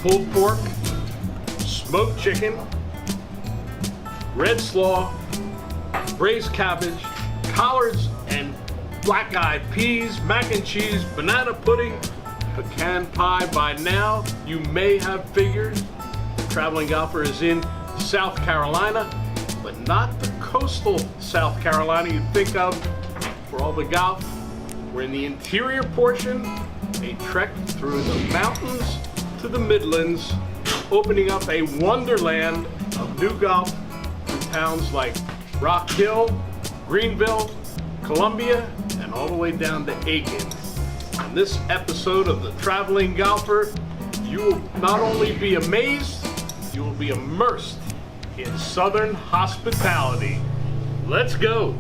pulled pork, smoked chicken, red slaw, braised cabbage, collards and black-eyed peas, mac and cheese, banana pudding, pecan pie. By now, you may have figured the Traveling Golfer is in South Carolina, but not the coastal South Carolina you'd think of for all the golf. We're in the interior portion, a trek through the mountains to the Midlands, opening up a wonderland of new golf through towns like Rock Hill, Greenville, Columbia, and all the way down to Aiken. On this episode of The Traveling Golfer, you will not only be amazed, you will be immersed in Southern hospitality. Let's go.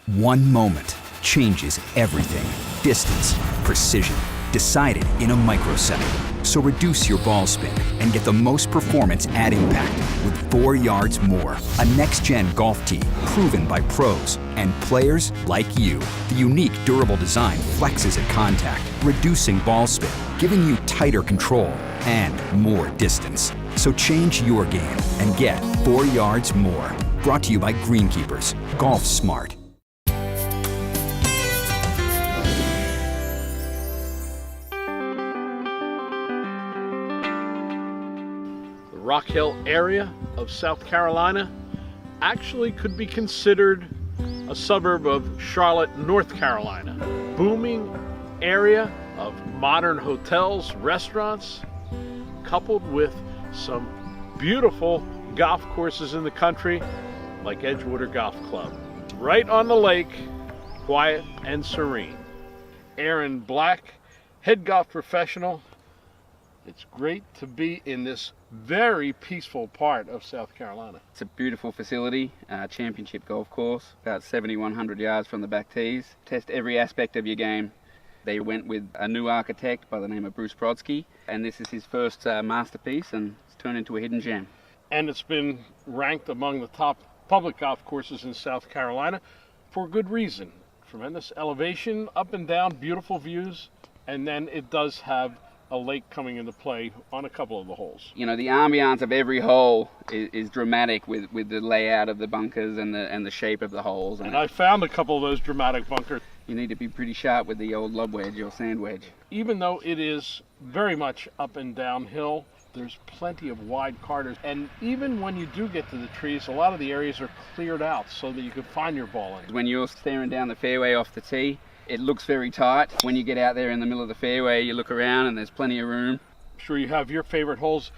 One moment changes everything. Distance, precision, decided in a microsecond. So reduce your ball spin and get the most performance at impact with 4 yards more. A next-gen golf tee proven by pros and players like you. The unique durable design flexes at contact, reducing ball spin, giving you tighter control and more distance. So change your game and get 4 yards more. Brought to you by Greenkeepers. Golf smart. Rock Hill area of South Carolina actually could be considered a suburb of Charlotte, North Carolina. Booming area of modern hotels, restaurants, coupled with some beautiful golf courses in the country like Edgewater Golf Club. Right on the lake, quiet and serene. Aaron Black, head golf professional. It's great to be in this very peaceful part of South Carolina. It's a beautiful facility, championship golf course, about 7,100 yards from the back tees. Test every aspect of your game. They went with a new architect by the name of Bruce Brodsky, and this is his first masterpiece, and it's turned into a hidden gem. And it's been ranked among the top public golf courses in South Carolina for good reason. Tremendous elevation, up and down, beautiful views, and then it does have a lake coming into play on a couple of the holes. You know, the ambiance of every hole is dramatic with the layout of the bunkers and the shape of the holes. And I found a couple of those dramatic bunkers. You need to be pretty sharp with the old lob wedge or sand wedge. Even though it is very much up and downhill, there's plenty of wide corners. And even when you do get to the trees, a lot of the areas are cleared out so that you can find your ball in. When you're staring down the fairway off the tee, it looks very tight. When you get out there in the middle of the fairway, you look around and there's plenty of room. I'm sure you have your favorite holes.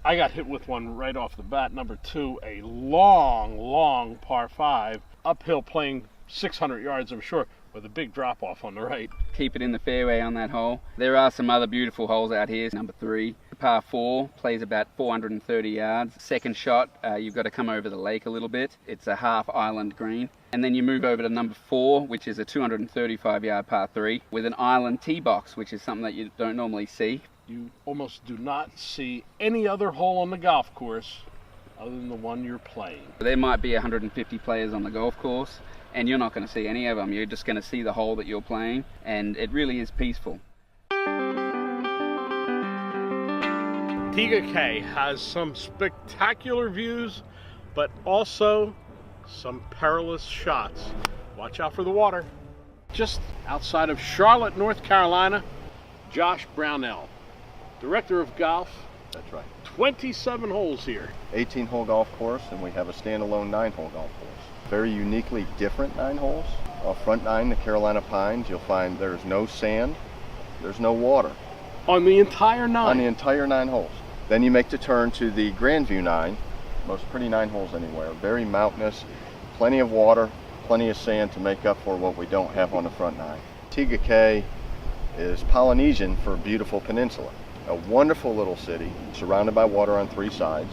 I got hit with one right off the bat, number 2, a long par 5, uphill playing 600 yards, I'm sure, with a big drop off on the right. Keep it in the fairway on that hole. There are some other beautiful holes out here. Number 3, par 4, plays about 430 yards. Second shot, you've got to come over the lake a little bit. It's a half island green. And then you move over to number 4, which is a 235 yard par 3 with an island tee box, which is something that you don't normally see. You almost do not see any other hole on the golf course other than the one you're playing. There might be 150 players on the golf course, and you're not going to see any of them. You're just going to see the hole that you're playing, and it really is peaceful. Tega Cay has some spectacular views, but also some perilous shots. Watch out for the water. Just outside of Charlotte, North Carolina, Josh Brownell, director of golf. That's right. 27 holes here. 18-hole golf course, and we have a standalone 9-hole golf course. Very uniquely different 9 holes. Front 9, the Carolina Pines, you'll find there's no sand, there's no water. On the entire 9? On the entire 9 holes. Then you make the turn to the Grandview 9, most pretty 9 holes anywhere. Very mountainous, plenty of water, plenty of sand to make up for what we don't have on the front 9. Tega Cay is Polynesian for beautiful peninsula. A wonderful little city, surrounded by water on 3 sides.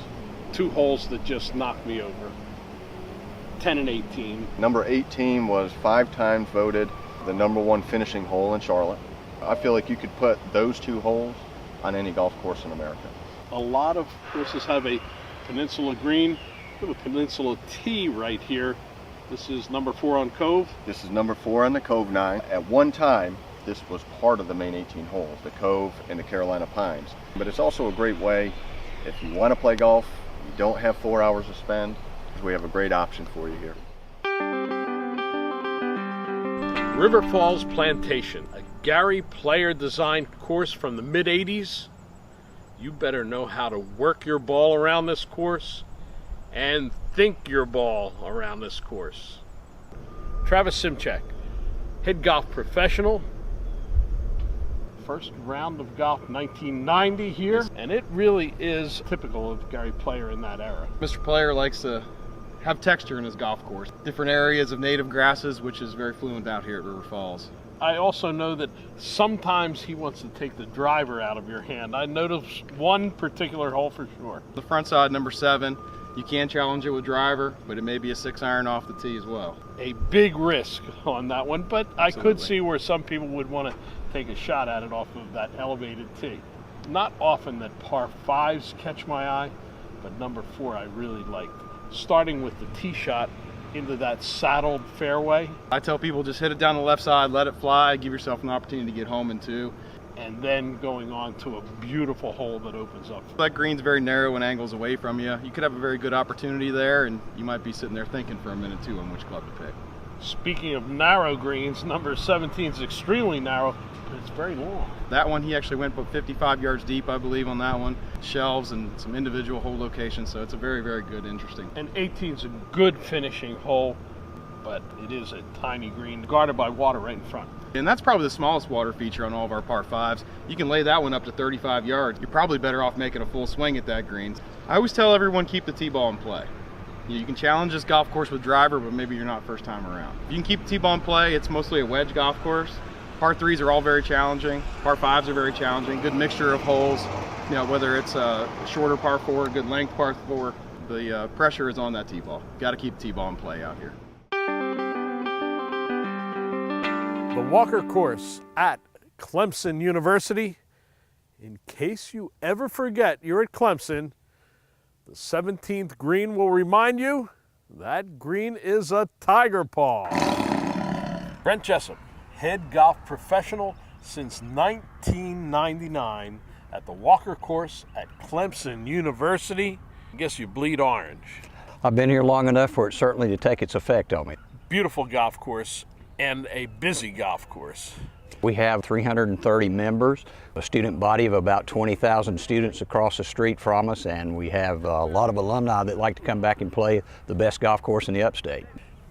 2 holes that just knocked me over. 10 and 18. Number 18 was 5 times voted the number 1 finishing hole in Charlotte. I feel like you could put those 2 holes on any golf course in America. A lot of courses have a peninsula green. We have a peninsula tee right here. This is number 4 on Cove. This is number 4 on the Cove 9. At one time, this was part of the main 18 holes, the Cove and the Carolina Pines. But it's also a great way if you want to play golf, you don't have 4 hours to spend, we have a great option for you here. River Falls Plantation, a Gary Player designed course from the mid-80s. You better know how to work your ball around this course and think your ball around this course. Travis Simchak, head golf professional. First round of golf 1990 here, and it really is typical of Gary Player in that era. Mr. Player likes to have texture in his golf course. Different areas of native grasses, which is very fluent out here at River Falls. I also know that sometimes he wants to take the driver out of your hand. I noticed one particular hole for sure. The front side, number 7, you can challenge it with driver, but it may be a 6-iron off the tee as well. A big risk on that one, but Absolutely. I could see where some people would want to take a shot at it off of that elevated tee. Not often that par 5s catch my eye, but number 4 I really liked. Starting with the tee shot into that saddled fairway. I tell people just hit it down the left side, let it fly, give yourself an opportunity to get home in 2. And then going on to a beautiful hole that opens up. That green's very narrow and angles away from you. You could have a very good opportunity there, and you might be sitting there thinking for a minute too on which club to pick. Speaking of narrow greens, number 17 is extremely narrow, but it's very long. That one, he actually went about 55 yards deep, I believe, on that one. Shelves and some individual hole locations, so it's a very, very good, interesting. And 18 is a good finishing hole, but it is a tiny green guarded by water right in front. And that's probably the smallest water feature on all of our par 5s. You can lay that one up to 35 yards. You're probably better off making a full swing at that green. I always tell everyone keep the tee ball in play. You can challenge this golf course with driver, but maybe you're not first time around. If you can keep the tee ball in play, it's mostly a wedge golf course. Par 3s are all very challenging. Par 5s are very challenging. Good mixture of holes. You know, whether it's a shorter par 4, good length par 4, the pressure is on that tee ball. Got to keep the tee ball in play out here. The Walker course at Clemson University. In case you ever forget you're at Clemson, the 17th green will remind you that green is a tiger paw. Brent Jessup, head golf professional since 1999 at the Walker course at Clemson University. I guess you bleed orange. I've been here long enough for it certainly to take its effect on me. Beautiful golf course and a busy golf course. We have 330 members, a student body of about 20,000 students across the street from us, and we have a lot of alumni that like to come back and play the best golf course in the upstate.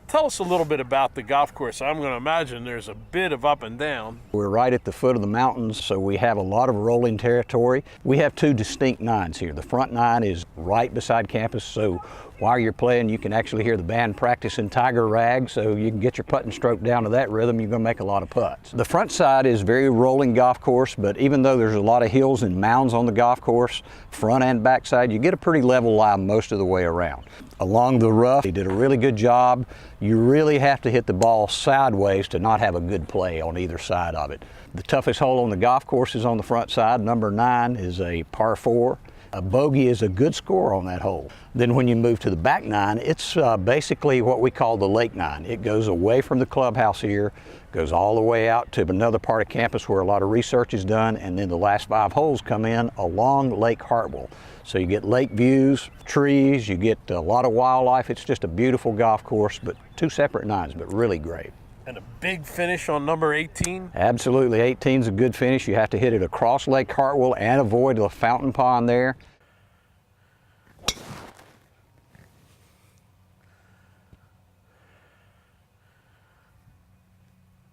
Tell us a little bit about the golf course. I'm going to imagine there's a bit of up and down. We're right at the foot of the mountains, so we have a lot of rolling territory. We have 2 distinct 9s here. The front 9 is right beside campus, so while you're playing, you can actually hear the band practicing Tiger Rag, so you can get your putting stroke down to that rhythm, you're gonna make a lot of putts. The front side is very rolling golf course, but even though there's a lot of hills and mounds on the golf course, front and back side, you get a pretty level lie most of the way around. Along the rough, they did a really good job. You really have to hit the ball sideways to not have a good play on either side of it. The toughest hole on the golf course is on the front side. Number 9 is a par 4. A bogey is a good score on that hole. Then when you move to the back 9, it's basically what we call the Lake 9. It goes away from the clubhouse here, goes all the way out to another part of campus where a lot of research is done, and then the last 5 holes come in along Lake Hartwell. So you get lake views, trees, you get a lot of wildlife. It's just a beautiful golf course, but 2 separate 9s, but really great. And a big finish on number 18? Absolutely, 18's a good finish. You have to hit it across Lake Hartwell and avoid the fountain pond there.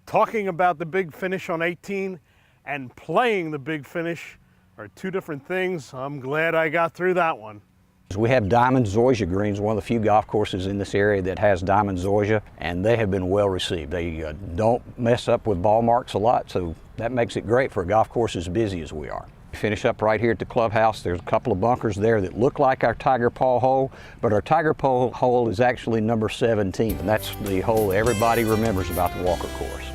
Talking about the big finish on 18 and playing the big finish are 2 different things. I'm glad I got through that one. We have diamond zoysia greens, one of the few golf courses in this area that has diamond zoysia, and they have been well received. They don't mess up with ball marks a lot, so that makes it great for a golf course as busy as we are. We finish up right here at the clubhouse. There's a couple of bunkers there that look like our Tiger Paw hole, but our Tiger Paw hole is actually number 17, and that's the hole everybody remembers about the Walker course.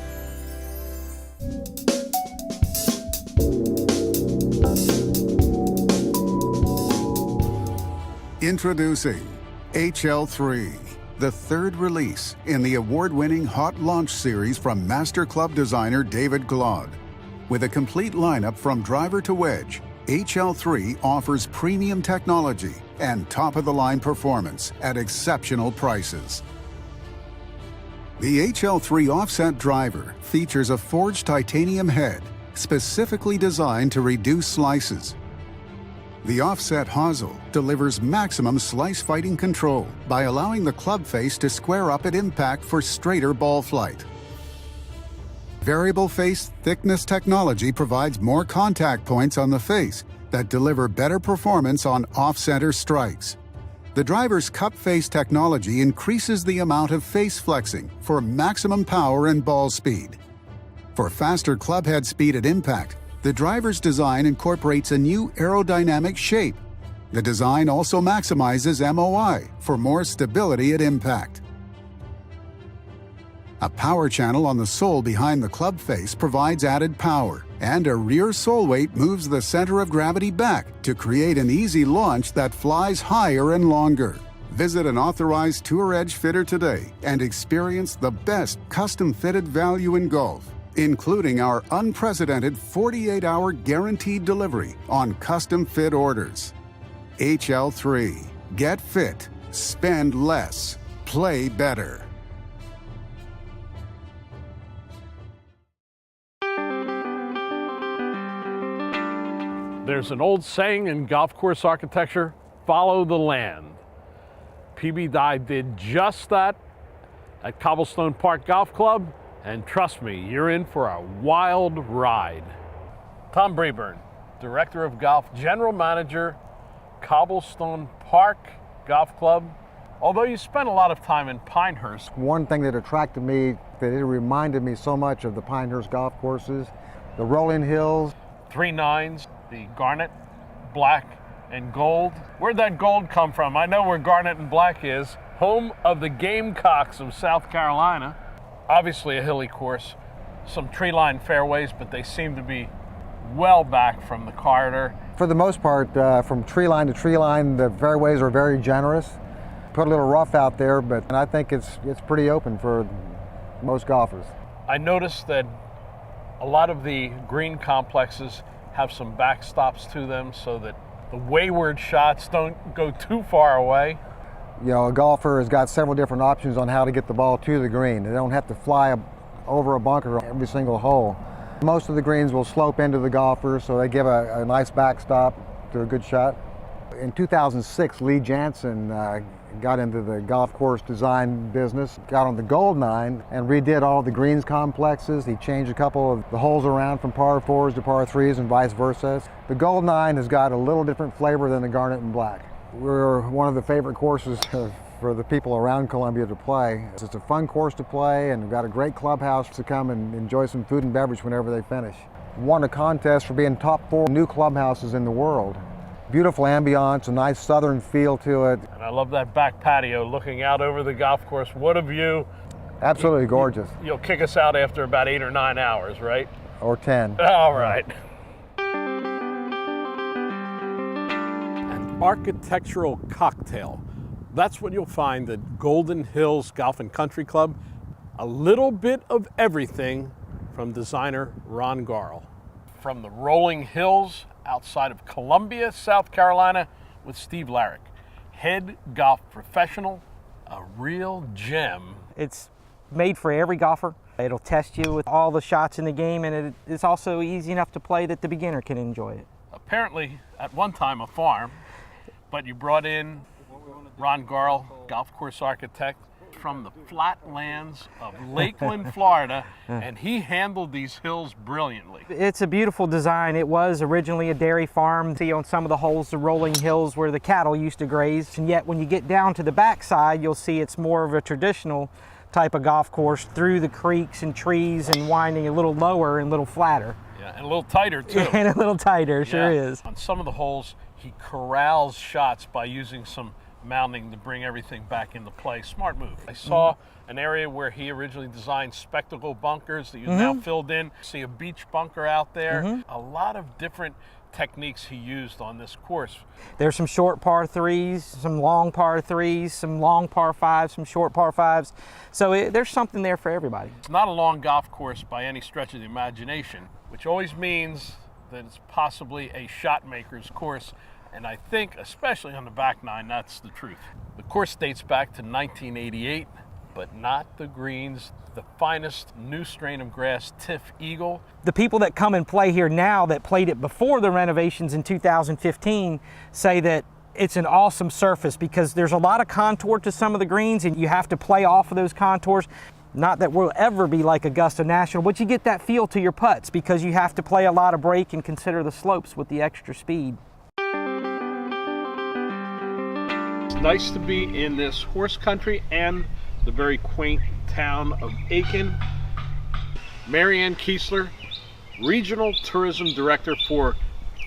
Introducing HL3, the third release in the award-winning Hot Launch series from Master Club designer David Glaude. With a complete lineup from driver to wedge, HL3 offers premium technology and top-of-the-line performance at exceptional prices. The HL3 offset driver features a forged titanium head specifically designed to reduce slices. The offset hosel delivers maximum slice fighting control by allowing the club face to square up at impact for straighter ball flight. Variable face thickness technology provides more contact points on the face that deliver better performance on off-center strikes. The driver's cup face technology increases the amount of face flexing for maximum power and ball speed. For faster club head speed at impact, the driver's design incorporates a new aerodynamic shape. The design also maximizes MOI for more stability at impact. A power channel on the sole behind the club face provides added power, and a rear sole weight moves the center of gravity back to create an easy launch that flies higher and longer. Visit an authorized Tour Edge fitter today and experience the best custom-fitted value in golf, including our unprecedented 48-hour guaranteed delivery on custom fit orders. HL3. Get fit, spend less, play better. There's an old saying in golf course architecture, follow the land. PB Dye did just that at Cobblestone Park Golf Club, and trust me, you're in for a wild ride. Tom Breburn, Director of Golf, General Manager, Cobblestone Park Golf Club. Although you spent a lot of time in Pinehurst. One thing that attracted me, that it reminded me so much of the Pinehurst golf courses, the rolling hills. 3 nines, the garnet, black, and gold. Where'd that gold come from? I know where garnet and black is. Home of the Gamecocks of South Carolina. Obviously a hilly course, some tree-lined fairways, but they seem to be well back from the corridor. For the most part, from tree line to tree line, the fairways are very generous. Put a little rough out there, but I think it's pretty open for most golfers. I noticed that a lot of the green complexes have some backstops to them so that the wayward shots don't go too far away. You know, a golfer has got several different options on how to get the ball to the green. They don't have to fly over a bunker every single hole. Most of the greens will slope into the golfer, so they give a nice backstop to a good shot. In 2006, Lee Jansen got into the golf course design business, got on the Gold 9 and redid all the greens complexes. He changed a couple of the holes around from par 4s to par 3s and vice versa. The Gold 9 has got a little different flavor than the garnet and black. We're one of the favorite courses for the people around Columbia to play. It's a fun course to play, and we've got a great clubhouse to come and enjoy some food and beverage whenever they finish. Won a contest for being top 4 new clubhouses in the world. Beautiful ambiance, a nice southern feel to it. And I love that back patio looking out over the golf course. What a view. Absolutely gorgeous. You'll kick us out after about 8 or 9 hours, right? Or 10. All right. An architectural cocktail. That's what you'll find at Golden Hills Golf and Country Club. A little bit of everything from designer Ron Garl. From the rolling hills outside of Columbia, South Carolina, with Steve Larrick, head golf professional, a real gem. It's made for every golfer. It'll test you with all the shots in the game, and it's also easy enough to play that the beginner can enjoy it. Apparently, at one time a farm, but you brought in Ron Garl, golf course architect, from the flatlands of Lakeland, Florida, and he handled these hills brilliantly. It's a beautiful design. It was originally a dairy farm. See on some of the holes, the rolling hills where the cattle used to graze, and yet when you get down to the backside, you'll see it's more of a traditional type of golf course through the creeks and trees and winding a little lower and a little flatter. Yeah, and a little tighter too. And a little tighter, sure is. On some of the holes, he corrals shots by using some mounting to bring everything back into play. Smart move. I saw an area where he originally designed spectacle bunkers that you now filled in. See a beach bunker out there. A lot of different techniques he used on this course. There's some short par threes, some long par threes, some long par fives, some short par fives. So there's something there for everybody. It's not a long golf course by any stretch of the imagination, which always means that it's possibly a shot maker's course. And I think, especially on the back nine, that's the truth. The course dates back to 1988, but not the greens. The finest new strain of grass, Tiff Eagle. The people that come and play here now that played it before the renovations in 2015 say that it's an awesome surface because there's a lot of contour to some of the greens and you have to play off of those contours. Not that we'll ever be like Augusta National, but you get that feel to your putts because you have to play a lot of break and consider the slopes with the extra speed. It's nice to be in this horse country and the very quaint town of Aiken. Marianne Kiesler, Regional Tourism Director for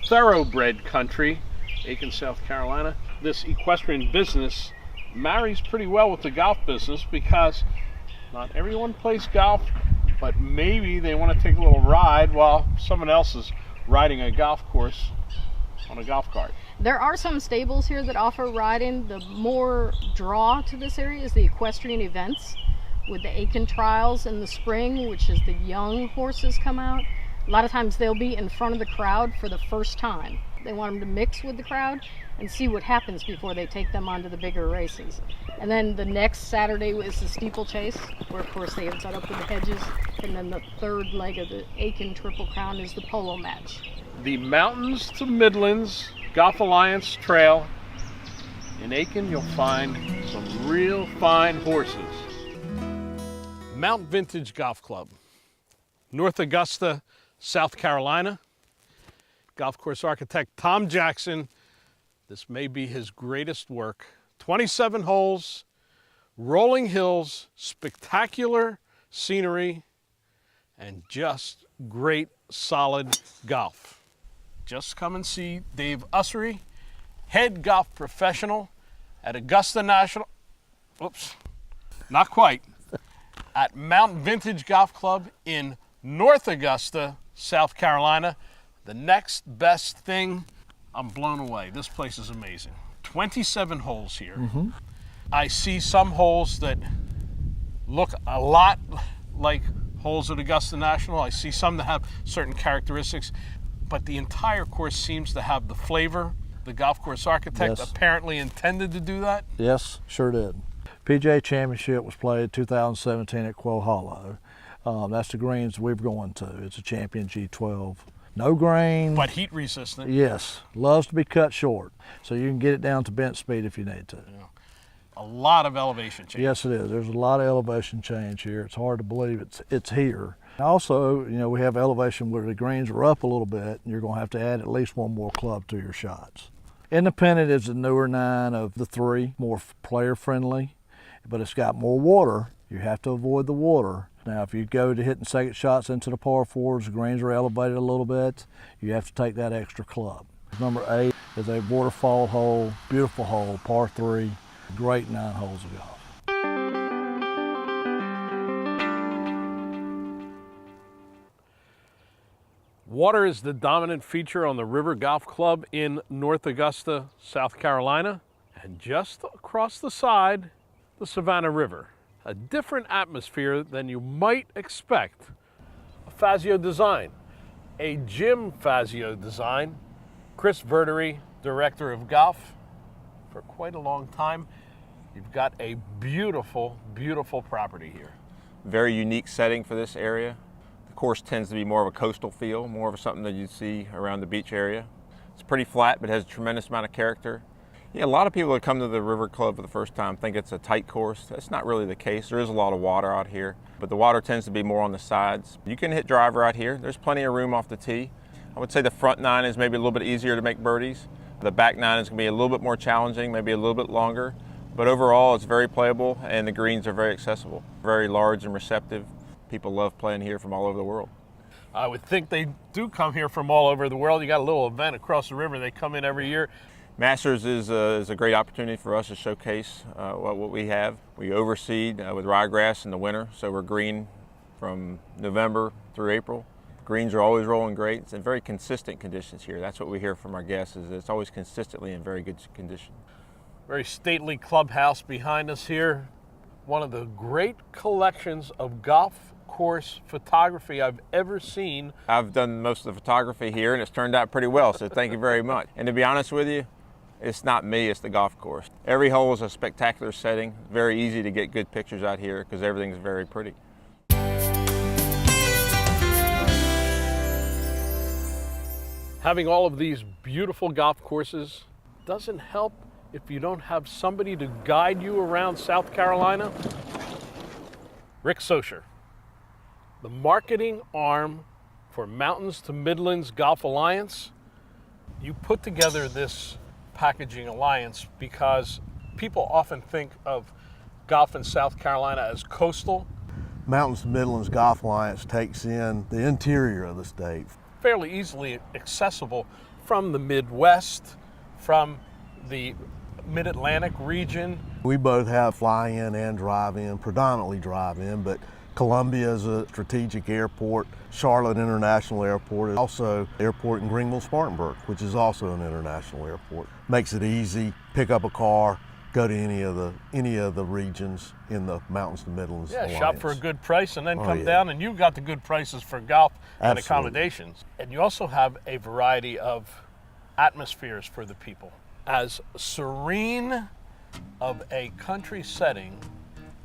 Thoroughbred Country, Aiken, South Carolina. This equestrian business marries pretty well with the golf business because not everyone plays golf, but maybe they want to take a little ride while someone else is riding a golf course on a golf cart. There are some stables here that offer riding. The more draw to this area is the equestrian events with the Aiken trials in the spring, which is the young horses come out. A lot of times they'll be in front of the crowd for the first time. They want them to mix with the crowd and see what happens before they take them onto the bigger races. And then the next Saturday is the steeplechase, where of course they have set up with the hedges. And then the third leg of the Aiken Triple Crown is the polo match. The Mountains to Midlands Golf Alliance Trail. In Aiken, you'll find some real fine horses. Mount Vintage Golf Club, North Augusta, South Carolina. Golf course architect Tom Jackson. This may be his greatest work. 27 holes, rolling hills, spectacular scenery, and just great, solid golf. Just come and see Dave Ussery, head golf professional at Augusta National, oops, not quite, at Mount Vintage Golf Club in North Augusta, South Carolina. The next best thing, I'm blown away. This place is amazing. 27 holes here. Mm-hmm. I see some holes that look a lot like holes at Augusta National. I see some that have certain characteristics, but the entire course seems to have the flavor. The golf course architect apparently intended to do that. Yes, sure did. PGA Championship was played 2017 at Quail Hollow. That's the greens we're going to. It's a Champion G12. No grain. But heat resistant. Yes, loves to be cut short. So you can get it down to bent speed if you need to. Yeah. A lot of elevation change. Yes, it is. There's a lot of elevation change here. It's hard to believe it's here. Also, you know, we have elevation where the greens are up a little bit, and you're going to have to add at least one more club to your shots. Independent is the newer 9 of the 3, more player friendly, but it's got more water. You have to avoid the water. Now, if you go to hitting second shots into the par 4s, the greens are elevated a little bit, you have to take that extra club. Number 8 is a waterfall hole, beautiful hole, par 3, great 9 holes of golf. Water is the dominant feature on the River Golf Club in North Augusta, South Carolina, and just across the side, the Savannah River. A different atmosphere than you might expect. A Fazio design, a Jim Fazio design. Chris Verdery, Director of Golf, for quite a long time. You've got a beautiful, beautiful property here. Very unique setting for this area. The course tends to be more of a coastal feel, more of something that you'd see around the beach area. It's pretty flat, but has a tremendous amount of character. Yeah, a lot of people that come to the River Club for the first time think it's a tight course. That's not really the case. There is a lot of water out here, but the water tends to be more on the sides. You can hit driver out here. There's plenty of room off the tee. I would say the front 9 is maybe a little bit easier to make birdies. The back 9 is going to be a little bit more challenging, maybe a little bit longer, but overall it's very playable and the greens are very accessible, very large and receptive. People love playing here from all over the world. I would think they do come here from all over the world. You got a little event across the river. They come in every year. Masters is a great opportunity for us to showcase what we have. We overseed with ryegrass in the winter, so we're green from November through April. Greens are always rolling great. It's in very consistent conditions here. That's what we hear from our guests, is that it's always consistently in very good condition. Very stately clubhouse behind us here. One of the great collections of golf course photography I've ever seen. I've done most of the photography here and it's turned out pretty well, so thank you very much. And to be honest with you, it's not me, it's the golf course. Every hole is a spectacular setting. Very easy to get good pictures out here because everything's very pretty. Having all of these beautiful golf courses doesn't help if you don't have somebody to guide you around South Carolina. Rick Socher, the marketing arm for Mountains to Midlands Golf Alliance. You put together this packaging alliance because people often think of golf in South Carolina as coastal. Mountains to Midlands Golf Alliance takes in the interior of the state. Fairly easily accessible from the Midwest, from the Mid-Atlantic region. We both have fly-in and drive-in, predominantly drive-in, but Columbia is a strategic airport, Charlotte International Airport, also airport in Greenville, Spartanburg, which is also an international airport. Makes it easy, pick up a car, go to any of the regions in the Mountains to Midlands Alliance. Shop for a good price and then come down, and you've got the good prices for golf and accommodations. And you also have a variety of atmospheres for the people. As serene of a country setting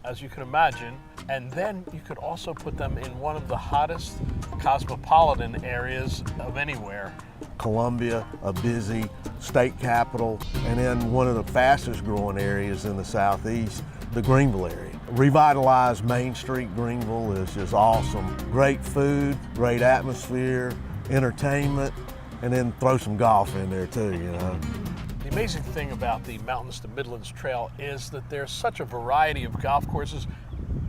as you can imagine, and then you could also put them in one of the hottest cosmopolitan areas of anywhere. Columbia, a busy state capital, and then one of the fastest growing areas in the southeast, the Greenville area. Revitalized Main Street Greenville is just awesome. Great food, great atmosphere, entertainment, and then throw some golf in there too, you know. The amazing thing about the Mountains to Midlands Trail is that there's such a variety of golf courses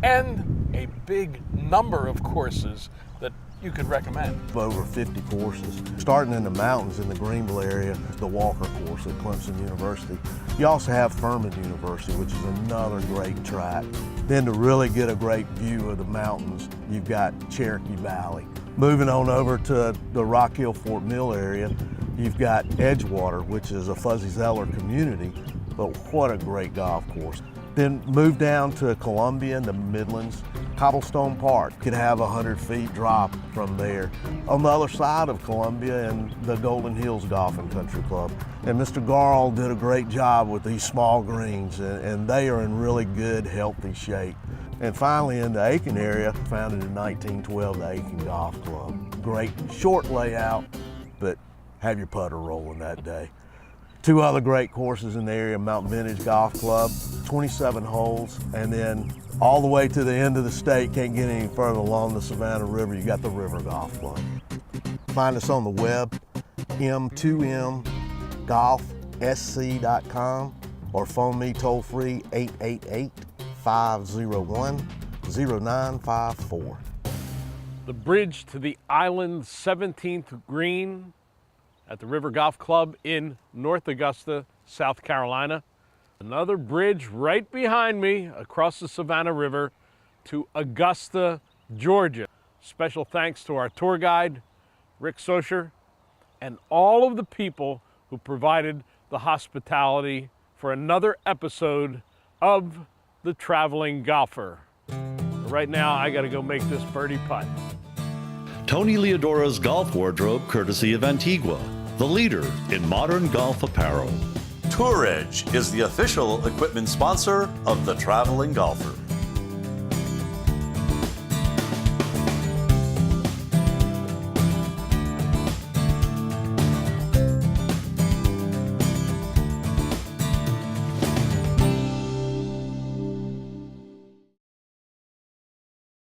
and a big number of courses that you could recommend. Over 50 courses. Starting in the mountains in the Greenville area, the Walker course at Clemson University. You also have Furman University, which is another great track. Then to really get a great view of the mountains, you've got Cherokee Valley. Moving on over to the Rock Hill, Fort Mill area, you've got Edgewater, which is a Fuzzy Zeller community, but what a great golf course. Then move down to Columbia in the Midlands. Cobblestone Park could have 100 feet drop from there. On the other side of Columbia and the Golden Hills Golf and Country Club. And Mr. Garl did a great job with these small greens, and they are in really good, healthy shape. And finally in the Aiken area, founded in 1912, the Aiken Golf Club. Great short layout, but have your putter rolling that day. Two other great courses in the area, Mount Vintage Golf Club, 27 holes, and then all the way to the end of the state, can't get any further along the Savannah River, you got the River Golf Club. Find us on the web, m2mgolfsc.com, or phone me toll free 888-501-0954. The bridge to the island's 17th green at the River Golf Club in North Augusta, South Carolina. Another bridge right behind me across the Savannah River to Augusta, Georgia. Special thanks to our tour guide, Rick Socher, and all of the people who provided the hospitality for another episode of The Traveling Golfer. Right now, I gotta go make this birdie putt. Tony Leodora's golf wardrobe, courtesy of Antigua, the leader in modern golf apparel. Tour Edge is the official equipment sponsor of The Traveling Golfer.